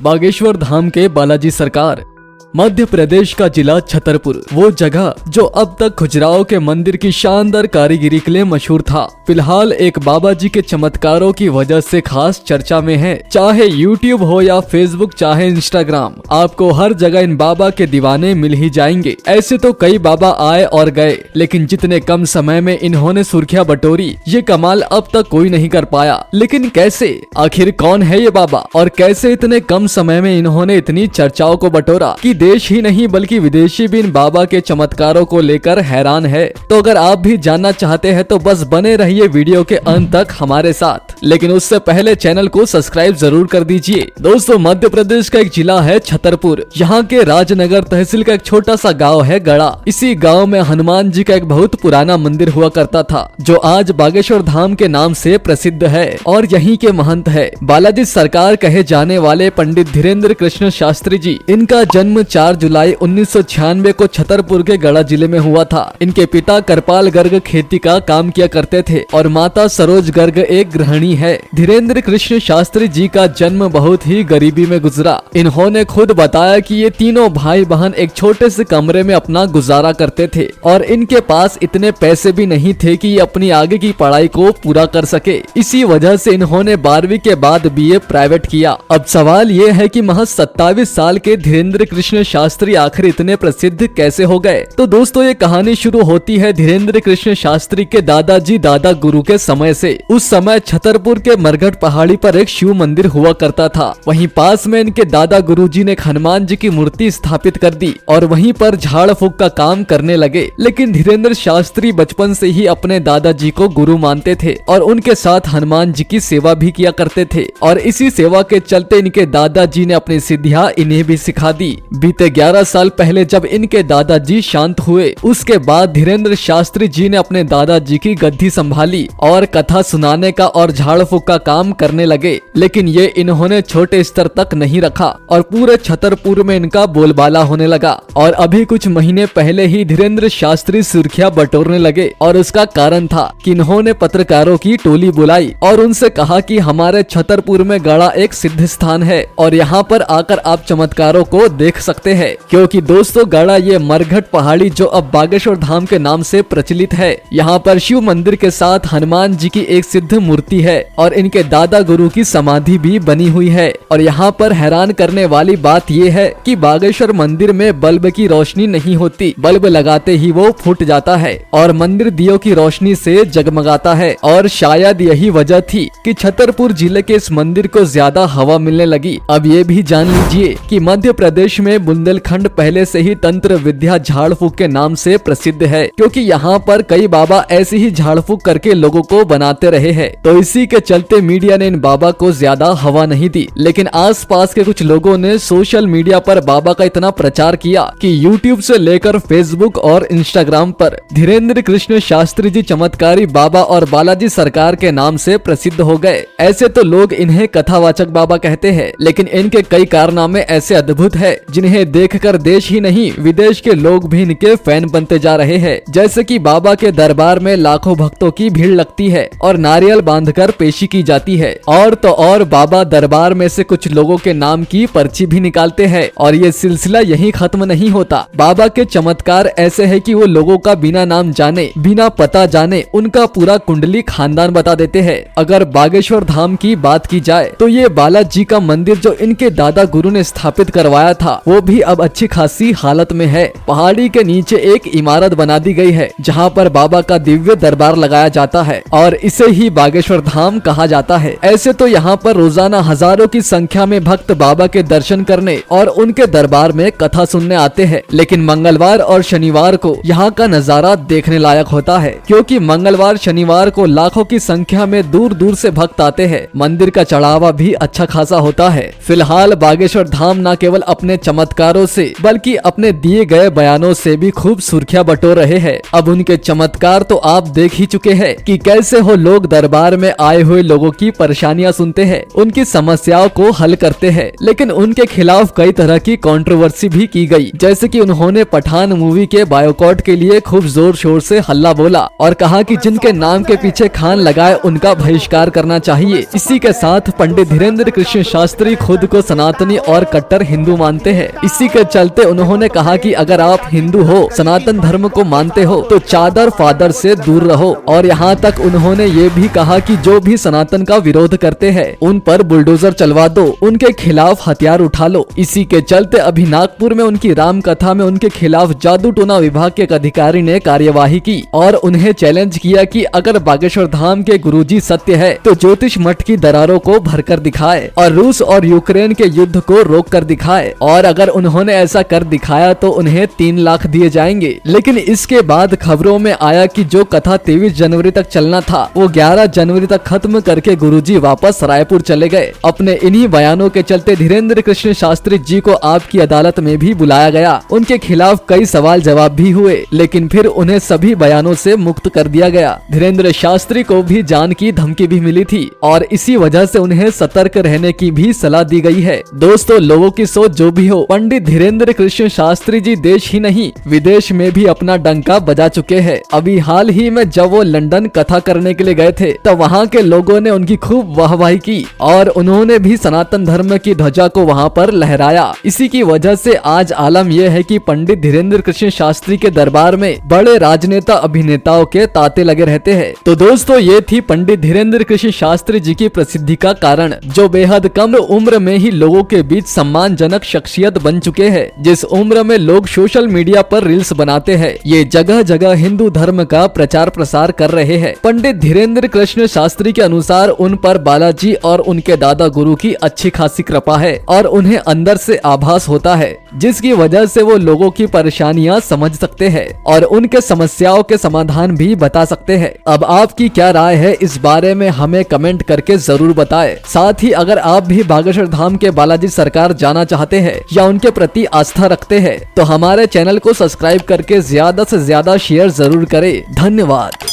बागेश्वर धाम के बालाजी सरकार। मध्य प्रदेश का जिला छतरपुर, वो जगह जो अब तक खजुराहो के मंदिर की शानदार कारीगरी के लिए मशहूर था, फिलहाल एक बाबा जी के चमत्कारों की वजह से खास चर्चा में है। चाहे यूट्यूब हो या फेसबुक, चाहे इंस्टाग्राम, आपको हर जगह इन बाबा के दीवाने मिल ही जाएंगे। ऐसे तो कई बाबा आए और गए, लेकिन जितने कम समय में इन्होंने सुर्खियां बटोरी, ये कमाल अब तक कोई नहीं कर पाया। लेकिन कैसे, आखिर कौन है ये बाबा और कैसे इतने कम समय में इन्होंने इतनी चर्चाओं को बटोरा कि देश ही नहीं बल्कि विदेशी भी इन बाबा के चमत्कारों को लेकर हैरान है। तो अगर आप भी जानना चाहते हैं तो बस बने रहिए वीडियो के अंत तक हमारे साथ। लेकिन उससे पहले चैनल को सब्सक्राइब जरूर कर दीजिए। दोस्तों, मध्य प्रदेश का एक जिला है छतरपुर। यहाँ के राजनगर तहसील का एक छोटा सा गाँव है गड़ा। इसी गाँव में हनुमान जी का एक बहुत पुराना मंदिर हुआ करता था, जो आज बागेश्वर धाम के नाम से प्रसिद्ध है और यहीं के महंत है बालाजी सरकार कहे जाने वाले पंडित धीरेन्द्र कृष्ण शास्त्री जी। इनका जन्म 4 जुलाई 1996 को छतरपुर के गढ़ा जिले में हुआ था। इनके पिता करपाल गर्ग खेती का काम किया करते थे और माता सरोज गर्ग एक गृहिणी है। धीरेन्द्र कृष्ण शास्त्री जी का जन्म बहुत ही गरीबी में गुजरा। इन्होंने खुद बताया कि ये तीनों भाई बहन एक छोटे से कमरे में अपना गुजारा करते थे और इनके पास इतने पैसे भी नहीं थे कि ये अपनी आगे की पढ़ाई को पूरा कर सके। इसी वजह से इन्होंने 12वीं के बाद BA प्राइवेट किया। अब सवाल ये है कि महज 27 साल के धीरेन्द्र कृष्ण शास्त्री आखिर इतने प्रसिद्ध कैसे हो गए। तो दोस्तों, ये कहानी शुरू होती है धीरेन्द्र कृष्ण शास्त्री के दादाजी दादा गुरु के समय से। उस समय छतरपुर के मरघट पहाड़ी पर एक शिव मंदिर हुआ करता था। वहीं पास में इनके दादा गुरुजी ने एक हनुमान जी की मूर्ति स्थापित कर दी और वहीं पर झाड़ फूक का काम करने लगे। लेकिन धीरेन्द्र शास्त्री बचपन से ही अपने दादाजी को गुरु मानते थे और उनके साथ हनुमान जी की सेवा भी किया करते थे और इसी सेवा के चलते इनके दादाजी ने अपनी सिद्धियां इन्हें भी सिखा दी। बीते 11 साल पहले जब इनके दादाजी शांत हुए, उसके बाद धीरेन्द्र शास्त्री जी ने अपने दादाजी की गद्दी संभाली और कथा सुनाने का और झाड़ फूक का काम करने लगे। लेकिन ये इन्होंने छोटे स्तर तक नहीं रखा और पूरे छतरपुर में इनका बोलबाला होने लगा। और अभी कुछ महीने पहले ही धीरेन्द्र शास्त्री सुर्खियां बटोरने लगे और उसका कारण था कि इन्होंने पत्रकारों की टोली बुलाई और उनसे कहा कि हमारे छतरपुर में गड़ा एक सिद्ध स्थान है और यहाँ पर आकर आप चमत्कारों को देख सकते हैं। क्योंकि दोस्तों, गड़ा ये मरघट पहाड़ी जो अब बागेश्वर धाम के नाम से प्रचलित है, यहाँ पर शिव मंदिर के साथ हनुमान जी की एक सिद्ध मूर्ति है और इनके दादा गुरु की समाधि भी बनी हुई है। और यहाँ पर हैरान करने वाली बात ये है कि बागेश्वर मंदिर में बल्ब की रोशनी नहीं होती, बल्ब लगाते ही वो फूट जाता है और मंदिर दियों की रोशनी से जगमगाता है। और शायद यही वजह थी कि छतरपुर जिले के इस मंदिर को ज्यादा हवा मिलने लगी। अब ये भी जान लीजिए कि मध्य प्रदेश में बुंदेलखंड पहले से ही तंत्र विद्या झाड़ फूक के नाम से प्रसिद्ध है, क्योंकि यहाँ पर कई बाबा ऐसे ही झाड़ फूक करके लोगों को बनाते रहे हैं। तो इसी के चलते मीडिया ने इन बाबा को ज्यादा हवा नहीं दी। लेकिन आसपास के कुछ लोगों ने सोशल मीडिया पर बाबा का इतना प्रचार किया कि यूट्यूब से लेकर फेसबुक और इंस्टाग्राम पर धीरेन्द्र कृष्ण शास्त्री जी चमत्कारी बाबा और बालाजी सरकार के नाम से प्रसिद्ध हो गए। ऐसे तो लोग इन्हें कथावाचक बाबा कहते हैं, लेकिन इनके कई कारनामे ऐसे अद्भुत है जिन्हें देखकर देश ही नहीं विदेश के लोग भी इनके फैन बनते जा रहे हैं। जैसे कि बाबा के दरबार में लाखों भक्तों की भीड़ लगती है और नारियल बांधकर पेशी की जाती है। और तो और बाबा दरबार में से कुछ लोगों के नाम की पर्ची भी निकालते हैं और ये सिलसिला यहीं खत्म नहीं होता। बाबा के चमत्कार ऐसे है कि वो लोगों का बिना नाम जाने, बिना पता जाने उनका पूरा कुंडली खानदान बता देते हैं। अगर बागेश्वर धाम की बात की जाए तो ये बालाजी का मंदिर जो इनके दादा गुरु ने स्थापित करवाया था, वो भी अब अच्छी खासी हालत में है। पहाड़ी के नीचे एक इमारत बना दी गई है जहाँ पर बाबा का दिव्य दरबार लगाया जाता है और इसे ही बागेश्वर धाम कहा जाता है। ऐसे तो यहाँ पर रोजाना हजारों की संख्या में भक्त बाबा के दर्शन करने और उनके दरबार में कथा सुनने आते हैं। लेकिन मंगलवार और शनिवार को यहाँ का नजारा देखने लायक होता है, क्योंकि मंगलवार शनिवार को लाखों की संख्या में दूर दूर से भक्त आते हैं। मंदिर का चढ़ावा भी अच्छा खासा होता है। फिलहाल बागेश्वर धाम न केवल अपने चमत्कार चमत्कारों से बल्कि अपने दिए गए बयानों से भी खूब सुर्खियां बटोर रहे हैं। अब उनके चमत्कार तो आप देख ही चुके हैं कि कैसे वो लोग दरबार में आए हुए लोगों की परेशानियां सुनते हैं, उनकी समस्याओं को हल करते हैं। लेकिन उनके खिलाफ कई तरह की कंट्रोवर्सी भी की गई, जैसे कि उन्होंने पठान मूवी के बायकॉट के लिए खूब जोर शोर से हल्ला बोला और कहा कि जिनके नाम के पीछे खान लगाए उनका बहिष्कार करना चाहिए। इसी के साथ पंडित धीरेन्द्र कृष्ण शास्त्री खुद को सनातनी और कट्टर हिंदू मानते हैं। इसी के चलते उन्होंने कहा कि अगर आप हिंदू हो, सनातन धर्म को मानते हो, तो चादर फादर से दूर रहो। और यहाँ तक उन्होंने ये भी कहा कि जो भी सनातन का विरोध करते हैं उन पर बुलडोजर चलवा दो, उनके खिलाफ हथियार उठा लो। इसी के चलते अभी नागपुर में उनकी राम कथा में उनके खिलाफ जादू टोना विभाग के एक अधिकारी ने कार्यवाही की और उन्हें चैलेंज किया कि अगर बागेश्वर धाम के गुरुजी सत्य है तो ज्योतिष मठ की दरारों को भरकर दिखाए और रूस और यूक्रेन के युद्ध को रोक कर दिखाए, और अगर उन्होंने ऐसा कर दिखाया तो उन्हें 3 लाख दिए जाएंगे। लेकिन इसके बाद खबरों में आया कि जो कथा 23 जनवरी तक चलना था वो 11 जनवरी तक खत्म करके गुरुजी वापस रायपुर चले गए। अपने इन्हीं बयानों के चलते धीरेन्द्र कृष्ण शास्त्री जी को आपकी अदालत में भी बुलाया गया। उनके खिलाफ कई सवाल जवाब भी हुए, लेकिन फिर उन्हें सभी बयानों से मुक्त कर दिया गया। धीरेन्द्र शास्त्री को भी जान की धमकी भी मिली थी और इसी वजह से उन्हें सतर्क रहने की भी सलाह दी गई है। दोस्तों, लोगों की सोच जो भी हो, पंडित धीरेन्द्र कृष्ण शास्त्री जी देश ही नहीं विदेश में भी अपना डंका बजा चुके हैं। अभी हाल ही में जब वो लंदन कथा करने के लिए गए थे तो वहाँ के लोगों ने उनकी खूब वाहवाही की और उन्होंने भी सनातन धर्म की ध्वजा को वहाँ पर लहराया। इसी की वजह से आज आलम यह है कि पंडित धीरेन्द्र कृष्ण शास्त्री के दरबार में बड़े राजनेता अभिनेताओं के तांते लगे रहते हैं। तो दोस्तों, ये थी पंडित धीरेन्द्र कृष्ण शास्त्री जी की प्रसिद्धि का कारण, जो बेहद कम उम्र में ही लोगों के बीच सम्मानजनक शख्सियत बन चुके हैं। जिस उम्र में लोग सोशल मीडिया पर रील्स बनाते हैं, ये जगह जगह हिंदू धर्म का प्रचार प्रसार कर रहे हैं। पंडित धीरेन्द्र कृष्ण शास्त्री के अनुसार उन पर बालाजी और उनके दादा गुरु की अच्छी खासी कृपा है और उन्हें अंदर से आभास होता है, जिसकी वजह से वो लोगों की परेशानियां समझ सकते हैं और उनके समस्याओं के समाधान भी बता सकते हैं। अब आपकी क्या राय है इस बारे में हमें कमेंट करके जरूर बताएं। साथ ही अगर आप भी बागेश्वर धाम के बालाजी सरकार जाना चाहते हैं या उनके प्रति आस्था रखते हैं तो हमारे चैनल को सब्सक्राइब करके ज्यादा से ज्यादा शेयर जरूर करें। धन्यवाद।